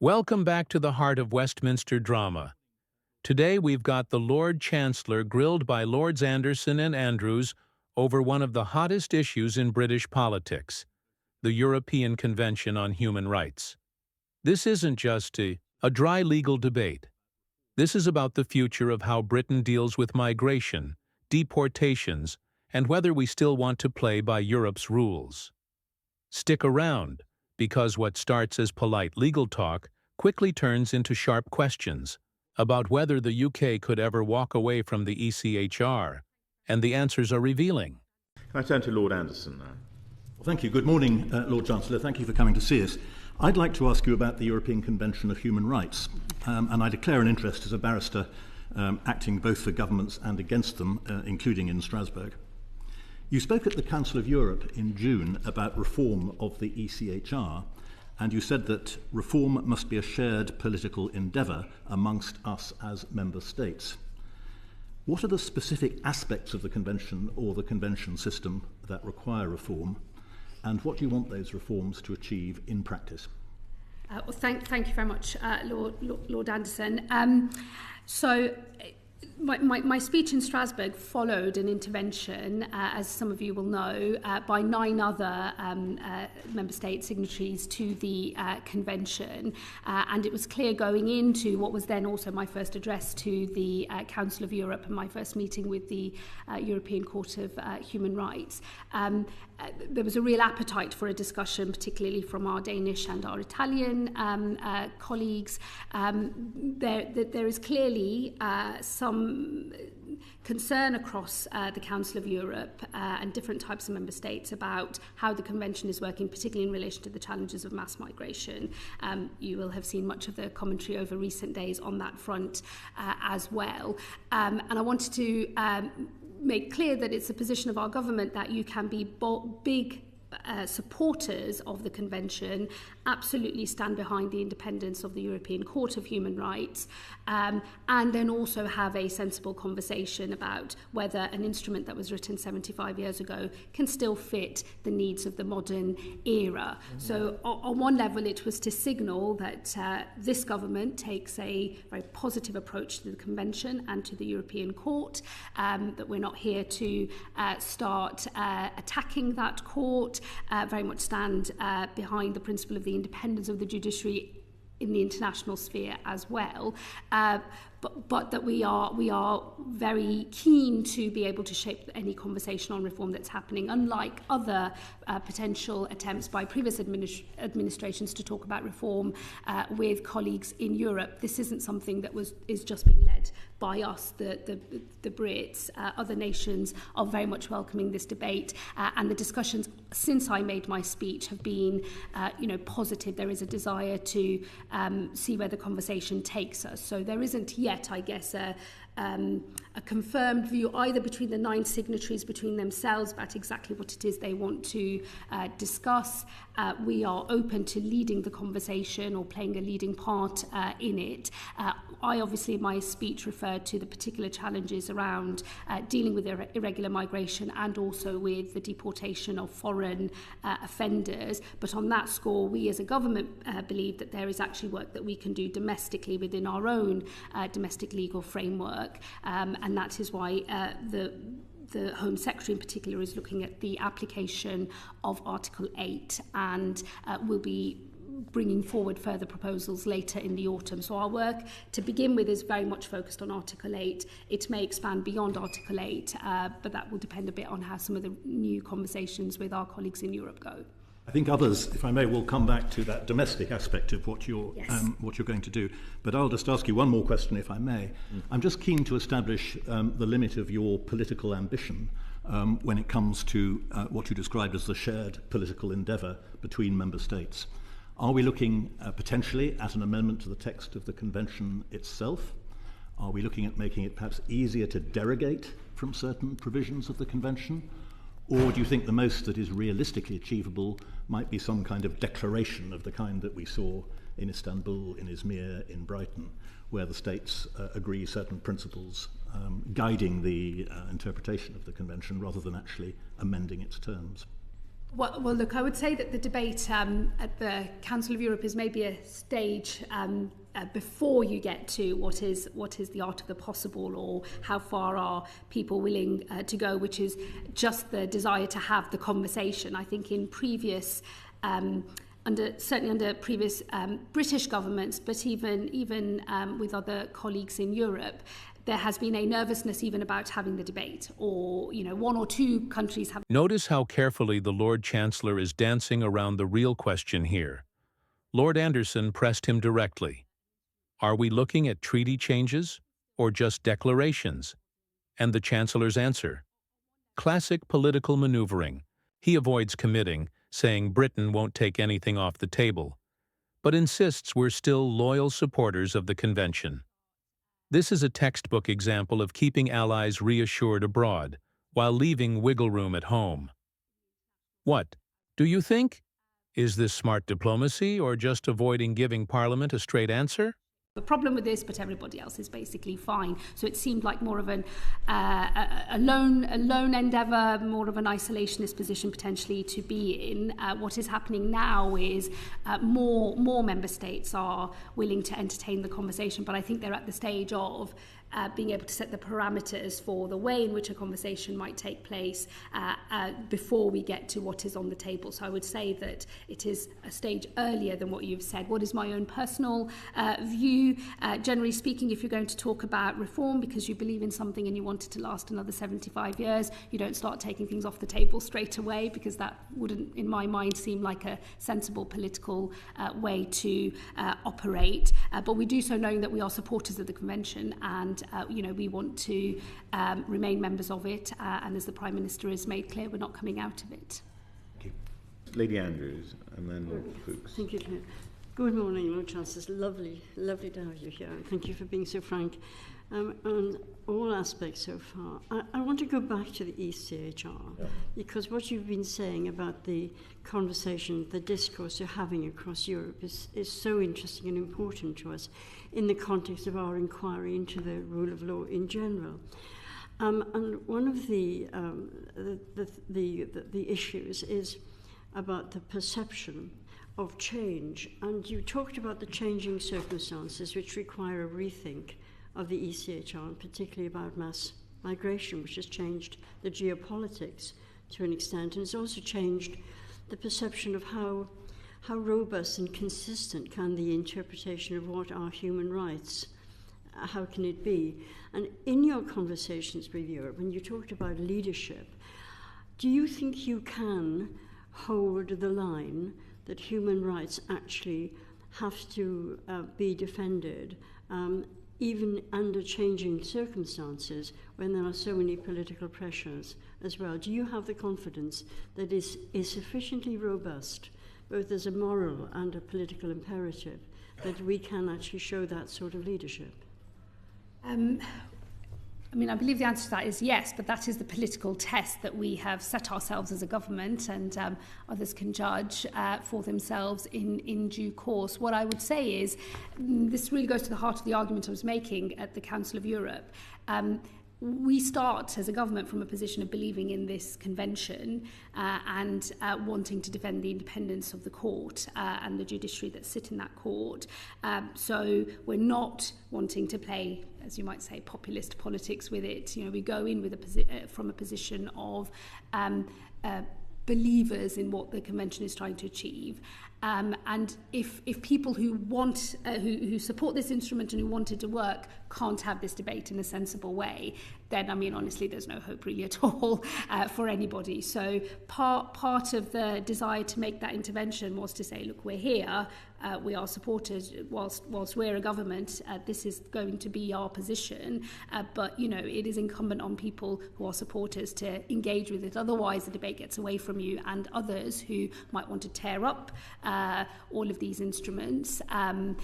Welcome back to the heart of Westminster drama. Today we've got the Lord Chancellor grilled by Lords Anderson and Andrews over one of the hottest issues in British politics, the European Convention on Human Rights. This isn't just a dry legal debate. This is about the future of how Britain deals with migration, deportations, and whether we still want to play by Europe's rules. Stick around, because what starts as polite legal talk quickly turns into sharp questions about whether the UK could ever walk away from the ECHR, and the answers are revealing. Can I turn to Lord Anderson now? Well, thank you. Good morning, Lord Chancellor. Thank you for coming to see us. I'd like to ask you about the European Convention of Human Rights, and I declare an interest as a barrister acting both for governments and against them, including in Strasbourg. You spoke at the Council of Europe in June about reform of the ECHR, and you said that reform must be a shared political endeavour amongst us as member states. What are the specific aspects of the Convention or the Convention system that require reform, and what do you want those reforms to achieve in practice? Well, thank you very much, Lord Anderson. My speech in Strasbourg followed an intervention, as some of you will know, by 9 other member state signatories to the convention, and it was clear going into what was then also my first address to the Council of Europe and my first meeting with the European Court of Human Rights. There was a real appetite for a discussion, particularly from our Danish and our Italian colleagues. There is clearly some concern across the Council of Europe and different types of member states about how the Convention is working, particularly in relation to the challenges of mass migration. You will have seen much of the commentary over recent days on that front as well. And I wanted to make clear that it's a position of our government that you can be big supporters of the Convention, absolutely stand behind the independence of the European Court of Human Rights, and then also have a sensible conversation about whether an instrument that was written 75 years ago can still fit the needs of the modern era. So on one level, it was to signal that this government takes a very positive approach to the Convention and to the European Court, that we're not here to start attacking that court, very much stand behind the principle of the independence of the judiciary in the international sphere as well, but that we are very keen to be able to shape any conversation on reform that's happening, unlike other potential attempts by previous administrations to talk about reform with colleagues in Europe. This isn't something that is just being led by us, the Brits. Other nations are very much welcoming this debate, and the discussions since I made my speech have been positive. There is a desire to see where the conversation takes us. So there isn't yet, I guess, a confirmed view either between the 9 signatories between themselves about exactly what it is they want to discuss. We are open to leading the conversation or playing a leading part in it. I obviously in my speech referred to the particular challenges around dealing with irregular migration and also with the deportation of foreign offenders. But on that score, we as a government believe that there is actually work that we can do domestically within our own domestic legal framework, and that is why the Home Secretary in particular is looking at the application of Article 8 and will be bringing forward further proposals later in the autumn. So our work to begin with is very much focused on Article 8. It may expand beyond Article 8, but that will depend a bit on how some of the new conversations with our colleagues in Europe go. I think others, if I may, will come back to that domestic aspect of what you're going to do. But I'll just ask you one more question, if I may. I'm just keen to establish the limit of your political ambition when it comes to what you described as the shared political endeavour between member states. Are we looking potentially at an amendment to the text of the Convention itself? Are we looking at making it perhaps easier to derogate from certain provisions of the Convention? Or do you think the most that is realistically achievable might be some kind of declaration of the kind that we saw in Istanbul, in Izmir, in Brighton, where the states agree certain principles guiding the interpretation of the Convention rather than actually amending its terms? Well, look, I would say that the debate at the Council of Europe is maybe a stage before you get to what is the art of the possible, or how far are people willing to go, which is just the desire to have the conversation. I think in previous certainly under previous British governments, but even with other colleagues in Europe, there has been a nervousness even about having the debate, or, one or two countries have. Notice how carefully the Lord Chancellor is dancing around the real question here. Lord Anderson pressed him directly. Are we looking at treaty changes or just declarations? And the Chancellor's answer: classic political maneuvering. He avoids committing, saying Britain won't take anything off the table, but insists we're still loyal supporters of the Convention. This is a textbook example of keeping allies reassured abroad, while leaving wiggle room at home. What do you think? Is this smart diplomacy or just avoiding giving Parliament a straight answer? The problem with this, but everybody else is basically fine. So it seemed like more of a lone endeavour, more of an isolationist position potentially to be in. What is happening now is more member states are willing to entertain the conversation, but I think they're at the stage of being able to set the parameters for the way in which a conversation might take place before we get to what is on the table. So I would say that it is a stage earlier than what you've said. What is my own personal view? Generally speaking, if you're going to talk about reform because you believe in something and you want it to last another 75 years, you don't start taking things off the table straight away, because that wouldn't, in my mind, seem like a sensible political way to operate. But we do so knowing that we are supporters of the Convention, and we want to remain members of it, and as the Prime Minister has made clear, we're not coming out of it. Thank you. Lady Andrews, and then Lord Fuchs. Thank you, Claire. Good morning, Lord Chancellor. It's lovely to have you here. Thank you for being so frank on all aspects so far. I want to go back to the ECHR, because what you've been saying about the conversation, the discourse you're having across Europe is so interesting and important to us in the context of our inquiry into the rule of law in general. And one of the issues is about the perception of change. And you talked about the changing circumstances which require a rethink of the ECHR, and particularly about mass migration, which has changed the geopolitics to an extent, and it's also changed the perception of how robust and consistent can the interpretation of what are human rights, how can it be? And in your conversations with Europe, when you talked about leadership, do you think you can hold the line that human rights actually have to be defended, even under changing circumstances when there are so many political pressures as well? Do you have the confidence that is sufficiently robust, both as a moral and a political imperative, that we can actually show that sort of leadership? I believe the answer to that is yes, but that is the political test that we have set ourselves as a government, and others can judge for themselves in due course. What I would say is, this really goes to the heart of the argument I was making at the Council of Europe. We start as a government from a position of believing in this convention and wanting to defend the independence of the court and the judiciary that sit in that court. So we're not wanting to play, as you might say, populist politics with it. We go in with from a position of believers in what the convention is trying to achieve. And if people who want, who support this instrument and who want it to work can't have this debate in a sensible way, then, honestly, there's no hope really at all for anybody. So part of the desire to make that intervention was to say, look, we're here, we are supported whilst we're a government, this is going to be our position, but, it is incumbent on people who are supporters to engage with it. Otherwise, the debate gets away from you, and others who might want to tear up all of these instruments and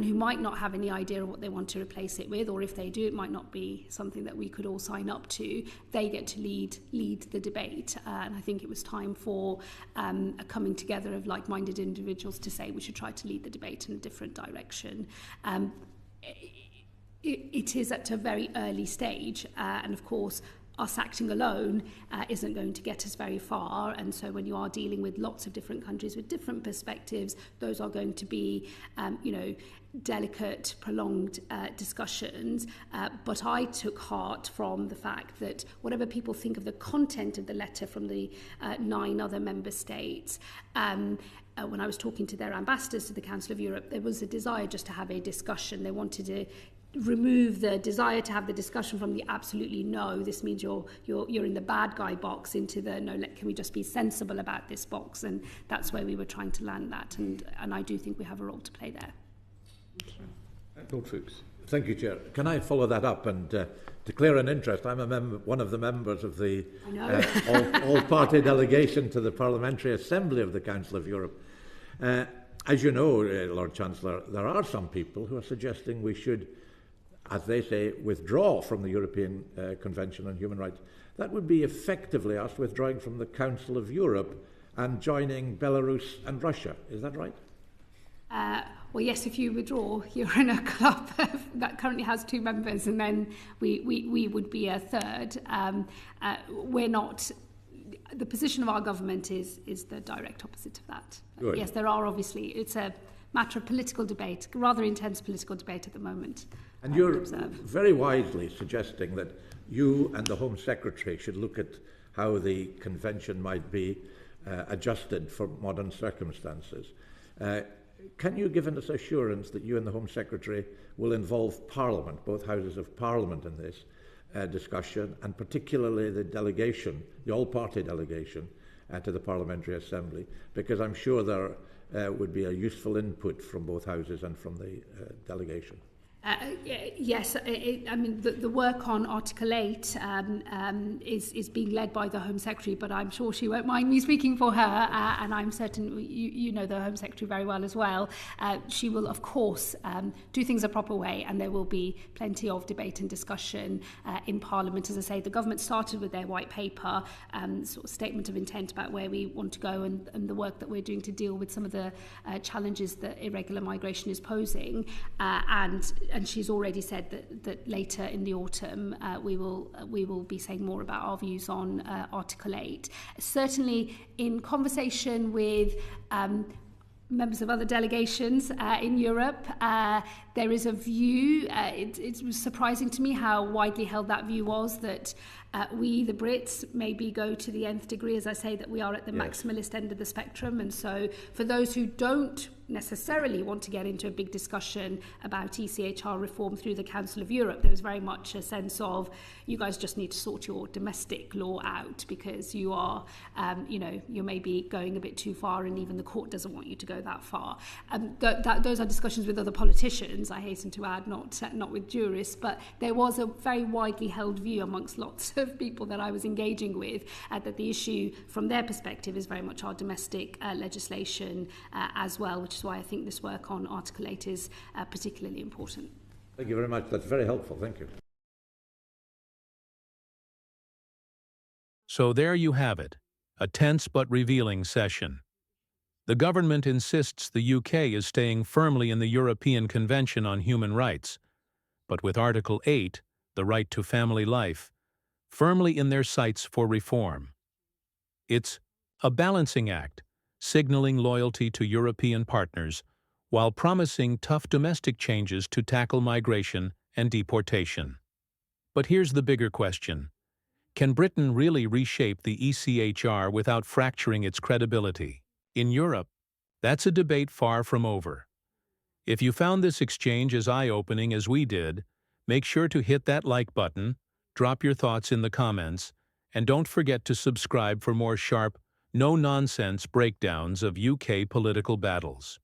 who might not have any idea of what they want to replace it with, or if they do, it might not be something that we could all sign up to. They get to lead the debate, and I think it was time for a coming together of like-minded individuals to say we should try to lead the debate in a different direction. It is at a very early stage, and of course us acting alone isn't going to get us very far. And so when you are dealing with lots of different countries with different perspectives, those are going to be, delicate, prolonged discussions. But I took heart from the fact that whatever people think of the content of the letter from the 9 other member states, when I was talking to their ambassadors to the Council of Europe, there was a desire just to have a discussion. They wanted to remove the desire to have the discussion from the absolutely no, this means you're in the bad guy box, into the no, can we just be sensible about this box? And that's where we were trying to land that, and I do think we have a role to play there. Lord Fuchs. Thank you, Chair. Can I follow that up and declare an interest? I'm one of the members of the all-party delegation to the Parliamentary Assembly of the Council of Europe. As you know, Lord Chancellor, there are some people who are suggesting we should, as they say, withdraw from the European Convention on Human Rights. That would be effectively us withdrawing from the Council of Europe and joining Belarus and Russia. Is that right? Well, yes, if you withdraw, you're in a club that currently has 2 members, and then we would be a third. We're not... The position of our government is the direct opposite of that. Good. Yes, there are obviously... It's a matter of political debate, rather intense political debate at the moment. And you're very wisely suggesting that you and the Home Secretary should look at how the convention might be adjusted for modern circumstances. Can you give us assurance that you and the Home Secretary will involve Parliament, both houses of Parliament, in this discussion, and particularly the delegation, the all-party delegation to the Parliamentary Assembly, because I'm sure there would be a useful input from both houses and from the delegation. Yes, I mean, the work on Article 8 is being led by the Home Secretary, but I'm sure she won't mind me speaking for her, and I'm certain you know the Home Secretary very well as well. She will, of course, do things a proper way, and there will be plenty of debate and discussion in Parliament. As I say, the government started with their white paper, sort of statement of intent about where we want to go, and the work that we're doing to deal with some of the challenges that irregular migration is posing, and she's already said that later in the autumn we will be saying more about our views on Article 8. Certainly in conversation with members of other delegations in Europe, there is a view, it was surprising to me how widely held that view was, that we, the Brits, maybe go to the nth degree, as I say, that we are at the maximalist end of the spectrum. And so for those who don't necessarily want to get into a big discussion about ECHR reform through the Council of Europe, there was very much a sense of, you guys just need to sort your domestic law out, because you are, you're maybe going a bit too far, and even the court doesn't want you to go that far. Those are discussions with other politicians, I hasten to add, not with jurists, but there was a very widely held view amongst lots of people that I was engaging with, that the issue from their perspective is very much our domestic legislation as well, which is why I think this work on Article 8 is particularly important. Thank you very much. That's very helpful. Thank you. So there you have it, a tense but revealing session. The government insists the UK is staying firmly in the European Convention on Human Rights, but with Article 8, the right to family life, firmly in their sights for reform. It's a balancing act, signaling loyalty to European partners while promising tough domestic changes to tackle migration and deportation. But here's the bigger question. Can Britain really reshape the ECHR without fracturing its credibility? In Europe, that's a debate far from over. If you found this exchange as eye-opening as we did, make sure to hit that like button, drop your thoughts in the comments, and don't forget to subscribe for more sharp, no-nonsense breakdowns of UK political battles.